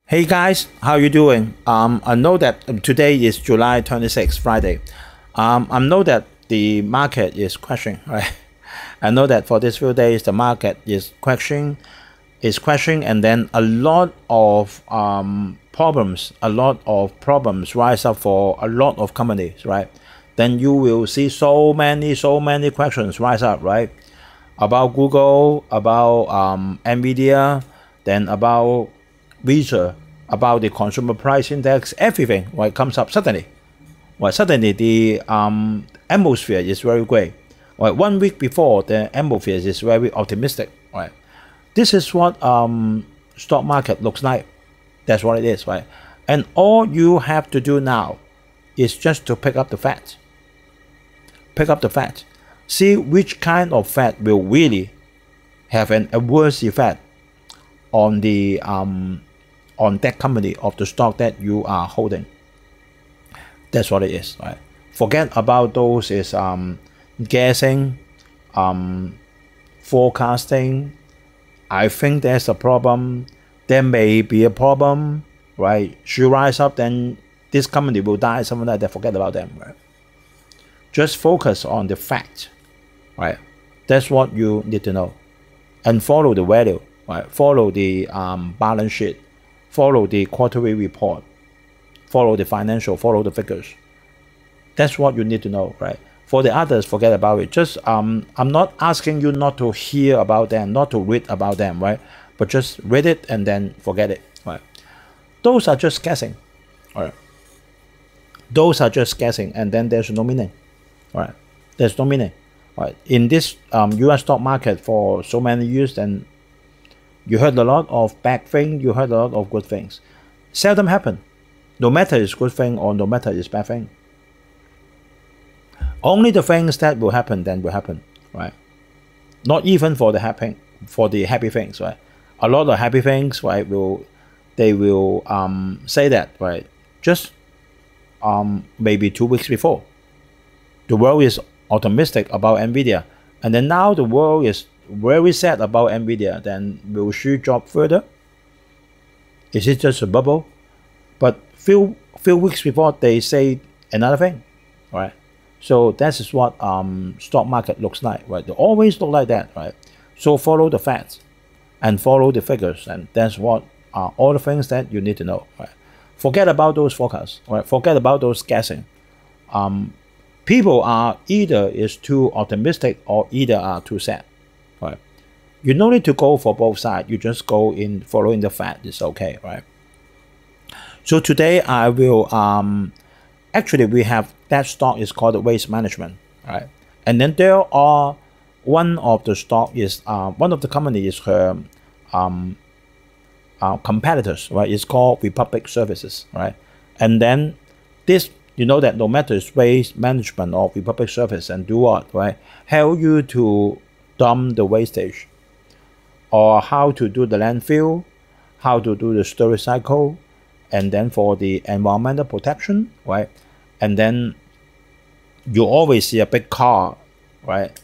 Hey guys, how you doing? I know that today is July 26th, Friday. I know that the market is crashing, right? I know that for these few days the market is crashing, and then a lot of problems rise up for a lot of companies, right? Then you will see so many questions rise up, right? About Google, about Nvidia, then about Visa, about the consumer price index, everything right comes up suddenly. Well, suddenly the atmosphere is very great. Right, 1 week before the atmosphere is very optimistic. Right, this is what stock market looks like. That's what it is, right? And all you have to do now is just to pick up the facts. Pick up the facts. See which kind of fact will really have an adverse effect on the on that company of the stock that you are holding. That's what it is, right? Forget about those is guessing, forecasting. I think there's a problem. There may be a problem, right? Should rise up, then this company will die, something like that. Forget about them, right? Just focus on the fact, right? That's what you need to know, and follow the value, right? Follow the balance sheet, follow the quarterly report, follow the financial, follow the figures. That's what you need to know, right? For the others, forget about it. Just I'm not asking you not to hear about them, not to read about them, right? But just read it and then forget it, right? Those are just guessing, all right? Those are just guessing, and then there's no meaning, all right? There's no meaning, right? In this U.S. stock market for so many years, then you heard a lot of bad things, you heard a lot of good things. Seldom happen, no matter it's good thing or no matter it's bad thing. Only the things that will happen then will happen, right? Not even for the happy things, right? A lot of happy things, right? They will say that, right? Just maybe 2 weeks before, the world is optimistic about Nvidia, and then now the world is very sad about Nvidia. Then will she drop further? Is it just a bubble? But few weeks before they say another thing, right? So that is what stock market looks like, right? They always look like that, right? So follow the facts and follow the figures, and that's what are all the things that you need to know, right? Forget about those forecasts, right? Forget about those guessing. People are either is too optimistic or either are too sad, right? You don't need to go for both sides. You just go in following the fact. It's okay, right? So today I will actually we have that stock is called waste management, right? And then there are one of the stock is one of the company is her competitors, right? It's called Republic Services, right? And then this, you know that no matter it's waste management or Republic Service and do what, right? Help you to dump the wastage, or how to do the landfill, how to do the storage cycle, and then for the environmental protection, right? And then you always see a big car, right?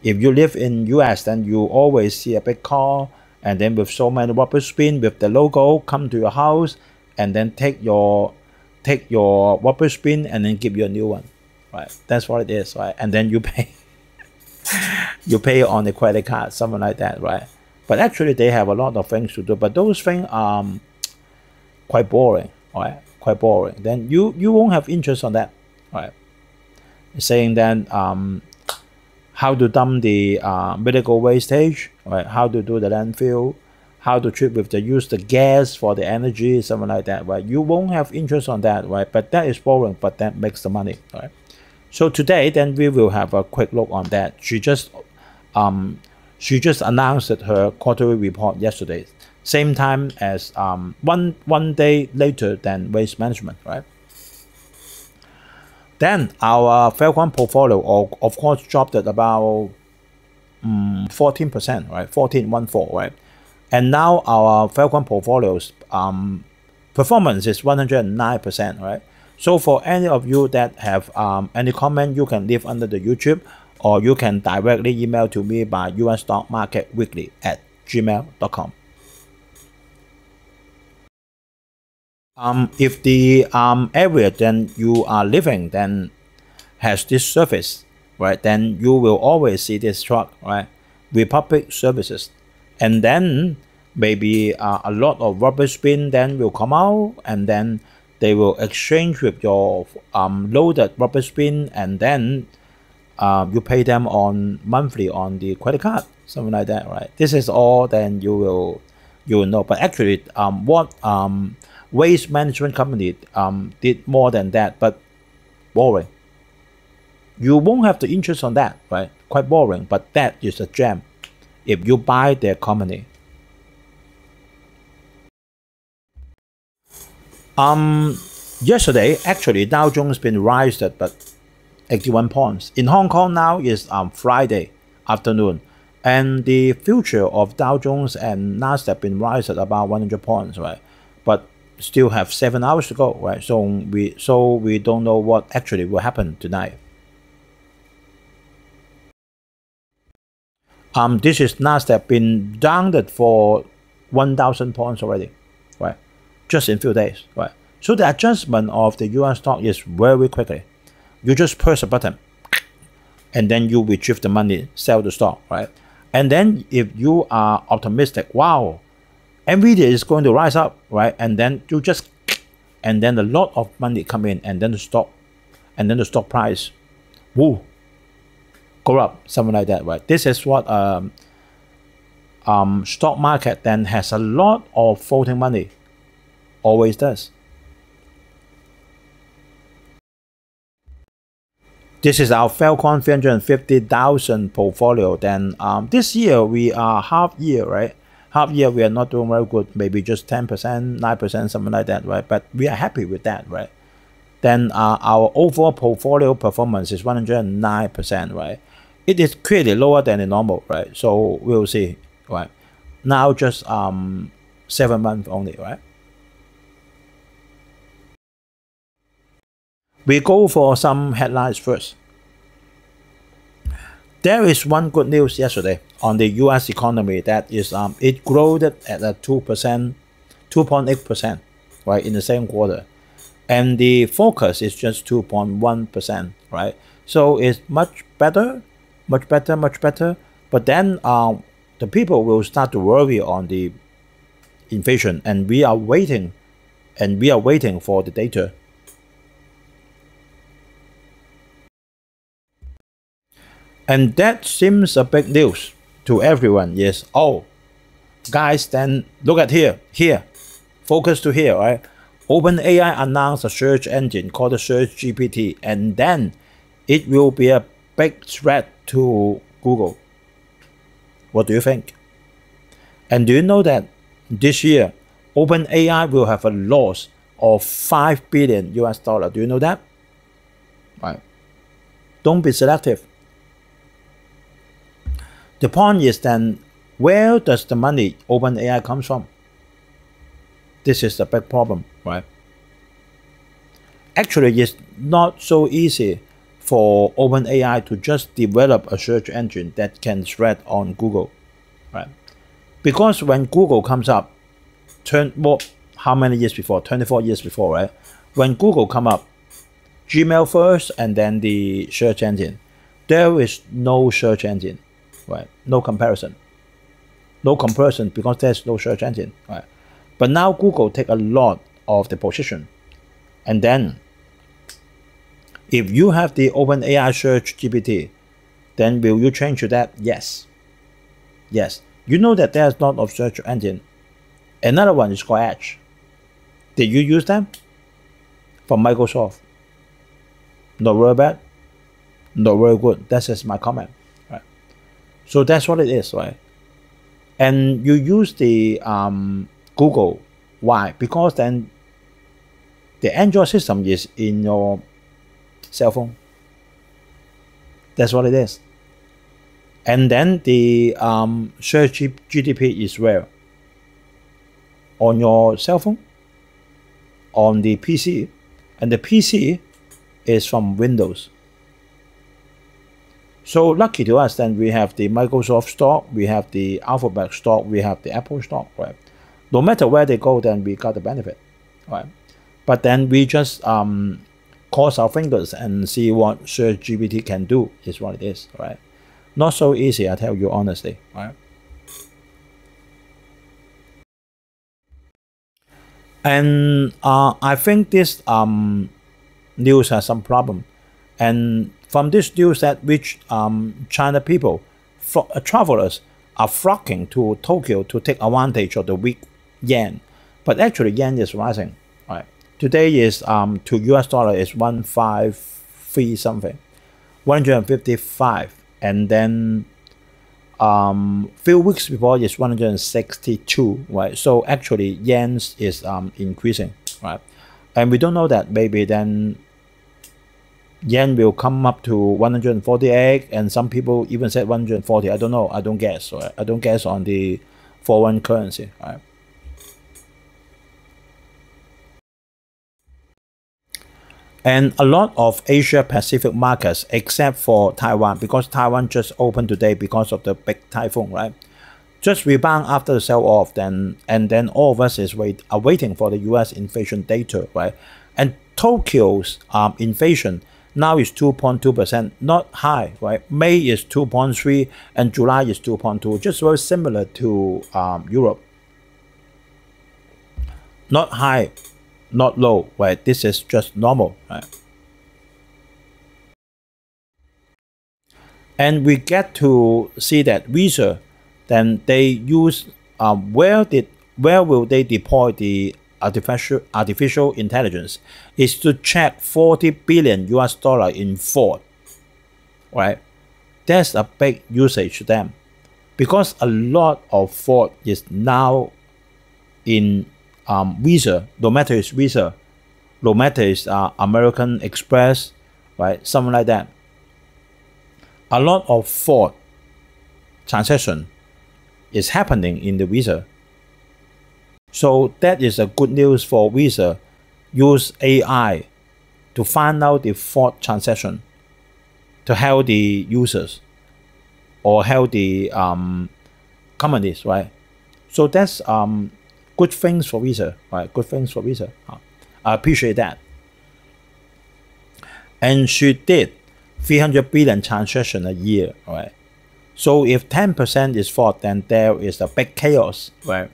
If you live in US, then you always see a big car, and then with so many rubbish bin with the logo come to your house, and then take your rubbish bin and then give you a new one, right? That's what it is, right? And then you pay you pay on the credit card, something like that, right? But actually they have a lot of things to do, but those things are quite boring, right? Quite boring. Then you won't have interest on that, right? Saying that how to dump the medical wastage, right? How to do the landfill, how to treat with the gas for the energy, something like that, right? You won't have interest on that, right? But that is boring, but that makes the money, right? So today then we will have a quick look on that. She just announced her quarterly report yesterday, same time as one day later than waste management, right? Then our Falcon portfolio, of course, dropped at about 14%, right? 14.14, right? And now our Falcon portfolio's performance is 109%, right? So for any of you that have any comment, you can leave under the YouTube, or you can directly email to me by Ustockmarketweekly@gmail.com. If the area then you are living then has this service, right, then you will always see this truck, right, Republic Services. And then maybe a lot of rubbish bin then will come out, and then they will exchange with your loaded rubbish bin, and then you pay them on monthly on the credit card, something like that, right? This is all then you will know. But actually what waste management company did more than that, but boring. You won't have the interest on that, right? Quite boring, but that is a gem if you buy their company. Yesterday, actually, Dow Jones been rised but 81 points. In Hong Kong now is Friday afternoon, and the future of Dow Jones and Nasdaq been rised about 100 points, right? But still have 7 hours to go, right? So we don't know what actually will happen tonight. This is Nasdaq been down for 1,000 points already, right? Just in few days, right? So the adjustment of the US stock is very quickly. You just press a button, and then you retrieve the money, sell the stock, right? And then if you are optimistic, wow, Nvidia is going to rise up, right? And then you just, and then a lot of money come in, and then the stock price, woo, go up, something like that, right? This is what stock market then has a lot of floating money, always does. This is our Falcon 350,000 portfolio. Then this year we are half year, right? Half year we are not doing very good, maybe just 10%, 9%, something like that, right? But we are happy with that, right? Then our overall portfolio performance is 109%, right? It is clearly lower than the normal, right? So we'll see, right? Now just 7 months only, right? We go for some headlines first. There is one good news yesterday on the US economy, that is it growed at a 2%, 2.8%, right, in the same quarter. And the focus is just 2.1%, right? So it's much better. But then the people will start to worry on the inflation, and we are waiting for the data. And that seems a big news to everyone. Yes. Oh, guys, then look at here. Focus to here, right? OpenAI announced a search engine called the Search GPT, and then it will be a big threat to Google. What do you think? And do you know that this year OpenAI will have a loss of $5 billion US? Do you know that? Right. Don't be selective. The point is then, where does the money OpenAI comes from? This is the big problem, right? Actually, it's not so easy for OpenAI to just develop a search engine that can thread on Google, right? Because when Google comes up, how many years before? 24 years before, right? When Google come up, Gmail first and then the search engine. There is no search engine. Right, no comparison because there's no search engine, right? But now Google take a lot of the position, and then if you have the OpenAI Search GPT, then will you change to that? Yes. You know that there's a lot of search engine. Another one is called Edge. Did you use them? From Microsoft. Not very bad, not very good. That is my comment. So that's what it is, right? And you use the Google. Why? Because then the Android system is in your cell phone. That's what it is. And then the Search GTP is where? On your cell phone, on the PC, and the PC is from Windows. So lucky to us, then we have the Microsoft stock, we have the Alphabet stock, we have the Apple stock, right? No matter where they go, then we got the benefit, right? But then we just cross our fingers and see what Search GPT can do, is what it is, right? Not so easy, I tell you honestly, right? And I think this news has some problem. And from this news that which China people, travelers are flocking to Tokyo to take advantage of the weak yen. But actually yen is rising, right? Today is to US dollar is 153 something, 155, and then few weeks before is 162, right? So actually yen is increasing, right? And we don't know that maybe then yen will come up to 148, and some people even said 140. I don't know. I don't guess. Right? I don't guess on the foreign currency. Right? And a lot of Asia Pacific markets, except for Taiwan, because Taiwan just opened today because of the big typhoon, right? Just rebound after the sell-off, and then all of us are waiting for the U.S. inflation data, right? And Tokyo's inflation now is 2.2%, not high, right? May is 2.3 and July is 2.2, just very similar to Europe. Not high, not low, right? This is just normal, right? And we get to see that Visa, then they use where will they deploy the artificial intelligence is to check 40 billion US dollar in fraud, right? That's a big usage to them, because a lot of fraud is now in Visa, no matter it's Visa, no matter it's American Express, right? Something like that. A lot of fraud transaction is happening in the Visa. So that is a good news for Visa. Use AI to find out the fraud transaction to help the users or help the companies, right? So that's good things for Visa, right? Good things for Visa. I appreciate that. And she did 300 billion transaction a year, right? So if 10% is fraud, then there is a big chaos, right?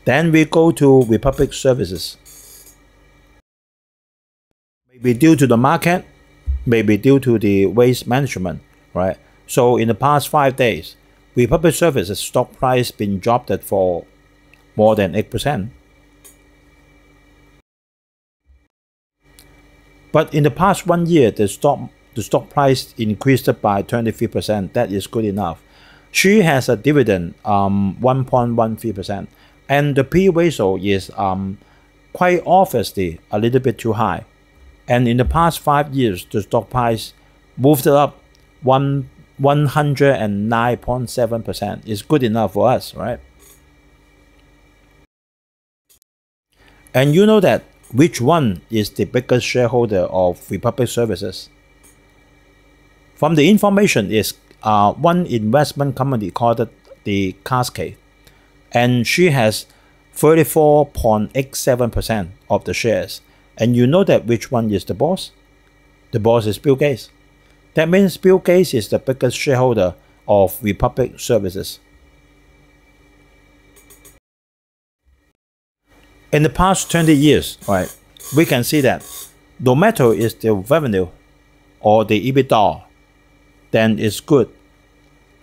Then we go to Republic Services. Maybe due to the market, maybe due to the waste management, right? So in the past 5 days, Republic Services stock price been dropped for more than 8%. But in the past 1 year, the stock price increased by 23%. That is good enough. She has a dividend 1.13%. And the P ratio is quite obviously a little bit too high. And in the past 5 years, the stock price moved up 109.7%. It's good enough for us, right? And you know that which one is the biggest shareholder of Republic Services? From the information is one investment company called the Cascade. And she has 34.87% of the shares. And you know that which one is the boss? The boss is Bill Gates. That means Bill Gates is the biggest shareholder of Republic Services. In the past 20 years, right, we can see that no matter is the revenue or the EBITDA, then it's good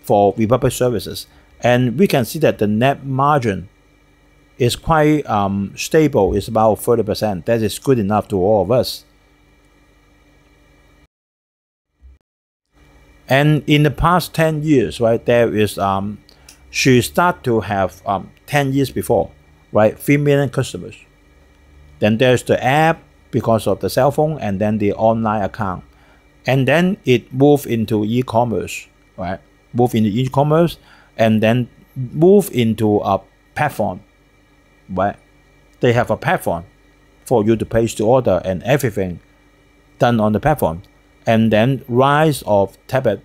for Republic Services. And we can see that the net margin is quite stable. It's about 30%. That is good enough to all of us. And in the past 10 years, right, there is she started to have 10 years before, right, 3 million customers. Then there's the app because of the cell phone, and then the online account. And then it moved into e-commerce, right? Move into e-commerce, and then move into a platform, right? They have a platform for you to place the order and everything done on the platform. And then rise of tablet.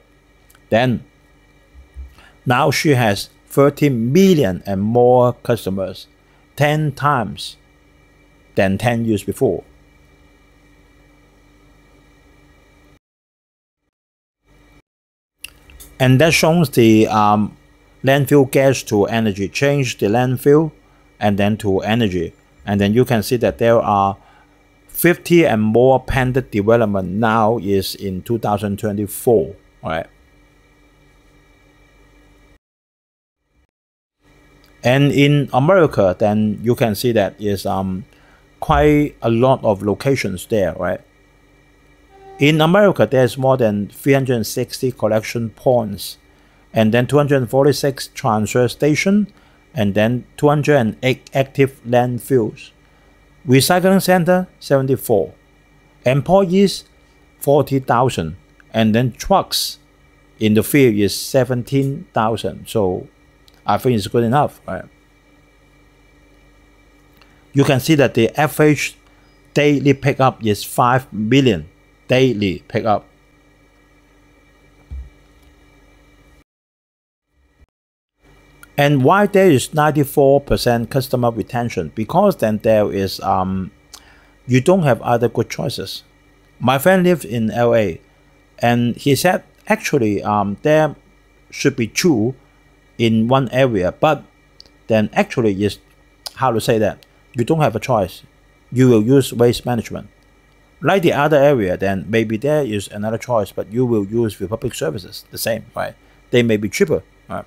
Then now she has 30 million and more customers, 10 times than 10 years before. And that shows the landfill gas to energy, change the landfill and then to energy. And then you can see that there are 50 and more pending development now is in 2024, right? And in America, then you can see that is quite a lot of locations there, right? In America, there's more than 360 collection points, and then 246 transfer stations, and then 208 active landfills. Recycling center, 74. Employees, 40,000. And then trucks in the field is 17,000. So I think it's good enough, right? You can see that the average daily pickup is 5 million daily pickup. And why there is 94% customer retention? Because then there is you don't have other good choices. My friend lives in LA, and he said actually there should be two in one area, but then actually is how to say that you don't have a choice. You will use waste management. Like the other area, then maybe there is another choice, but you will use the public services the same, right? They may be cheaper, right?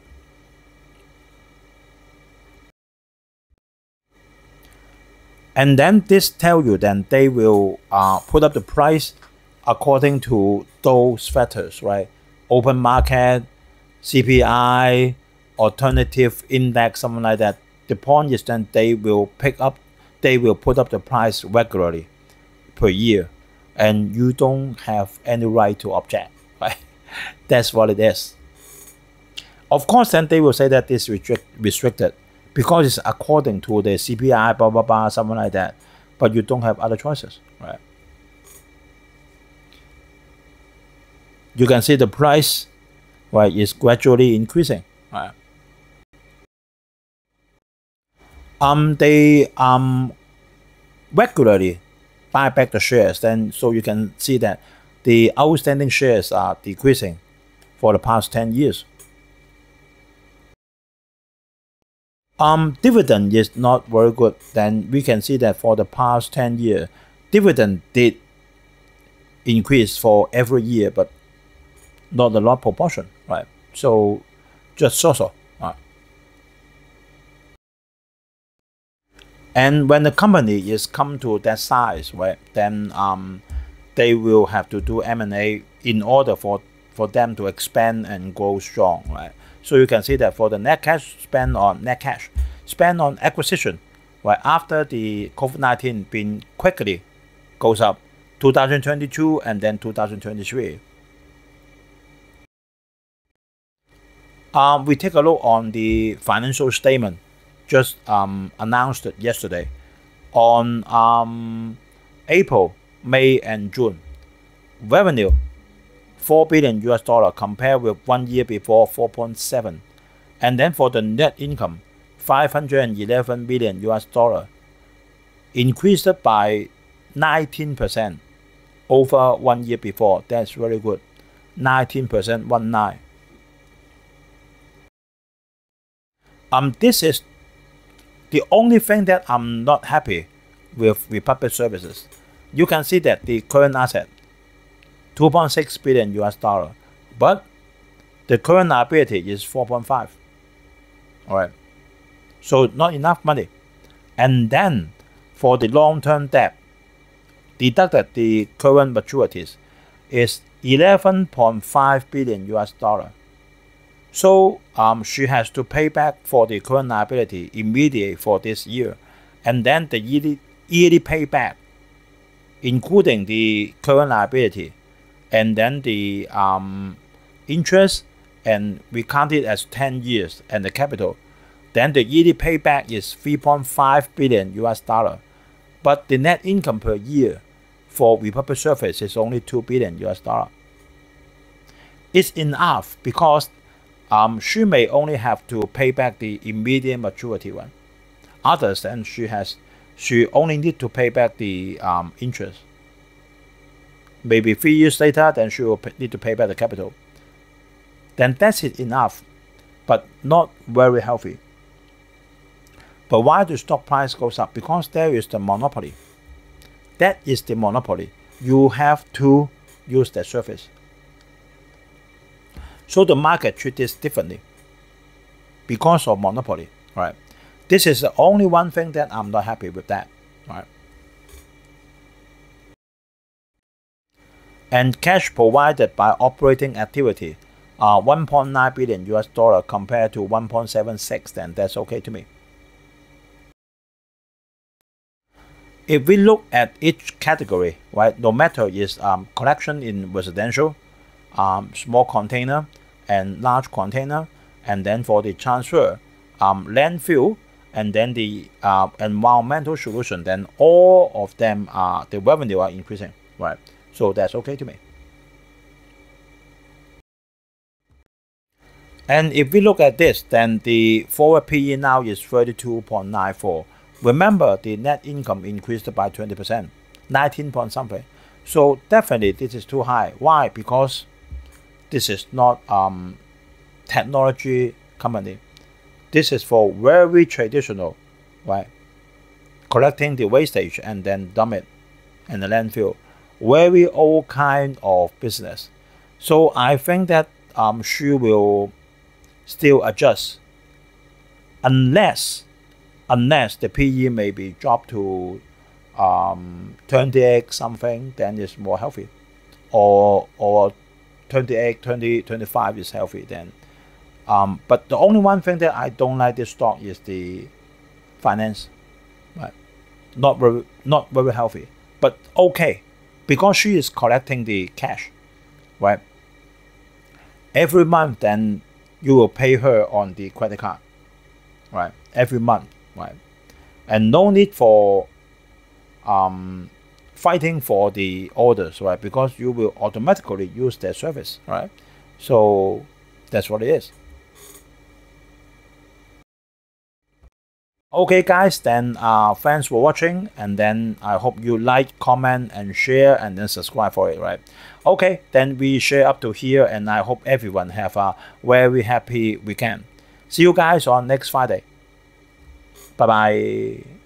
And then this tell you then they will put up the price according to those factors, right? Open market, CPI, alternative index, something like that. The point is then they will put up the price regularly per year, and you don't have any right to object, right? That's what it is. Of course, then they will say that this is restricted, because it's according to the CPI, blah, blah, blah, something like that. But you don't have other choices, right? You can see the price, right, is gradually increasing, right? They regularly buy back the shares, then so you can see that the outstanding shares are decreasing for the past 10 years. Dividend is not very good. Then we can see that for the past 10 years, dividend did increase for every year, but not a lot proportion, right? So just so. Right? And when the company is come to that size, right, then they will have to do M&A in order for them to expand and grow strong, right? So you can see that for the net cash spend on acquisition, right, after the COVID-19 been quickly goes up, 2022 and then 2023. We take a look on the financial statement just announced yesterday on April, May, and June. Revenue, $4 billion compared with 1 year before 4.7, and then for the net income, $511 million, increased by 19% over 1 year before. That's very good, 19%, 19. This is the only thing that I'm not happy with Republic Services. You can see that the current asset, $2.6 billion, but the current liability is 4.5. All right, so not enough money. And then for the long-term debt, deducted the current maturities, is $11.5 billion. So she has to pay back for the current liability immediately for this year, and then the yearly payback, including the current liability, and then the interest, and we count it as 10 years, and the capital. Then the yearly payback is $3.5 billion. But the net income per year for Republic Service is only $2 billion. It's enough because she may only have to pay back the immediate maturity one. Others, then she only need to pay back the interest. Maybe 3 years later, then she will need to pay back the capital. Then that's it enough, but not very healthy. But why the stock price goes up? Because there is the monopoly. That is the monopoly. You have to use that service. So the market treats this differently because of monopoly, right? This is the only one thing that I'm not happy with that, right? And cash provided by operating activity, 1.9 billion US dollar compared to 1.76, then that's okay to me. If we look at each category, right, no matter is collection in residential, small container and large container, and then for the transfer, landfill, and then the environmental solution, then all of them the revenue are increasing, right? So that's okay to me. And if we look at this, then the forward PE now is 32.94. Remember, the net income increased by 20%, 19 point something. So definitely this is too high. Why? Because this is not technology company. This is for very traditional, right? Collecting the wastage and then dump it in the landfill. Very old kind of business. So I think that she will still adjust unless the PE may be dropped to 28 something, then it's more healthy, or 28, 20, 25 is healthy then. But the only one thing that I don't like this stock is the finance, right? Not very healthy, but okay, because she is collecting the cash, right? Every month, then you will pay her on the credit card, right? Every month, right? And no need for fighting for the orders, right? Because you will automatically use their service, right? So that's what it is. Okay guys, then thanks for watching, and then I hope you like, comment and share, and then subscribe for it, right? Okay, then we share up to here, and I hope everyone have a very happy weekend. See you guys on next Friday. Bye bye.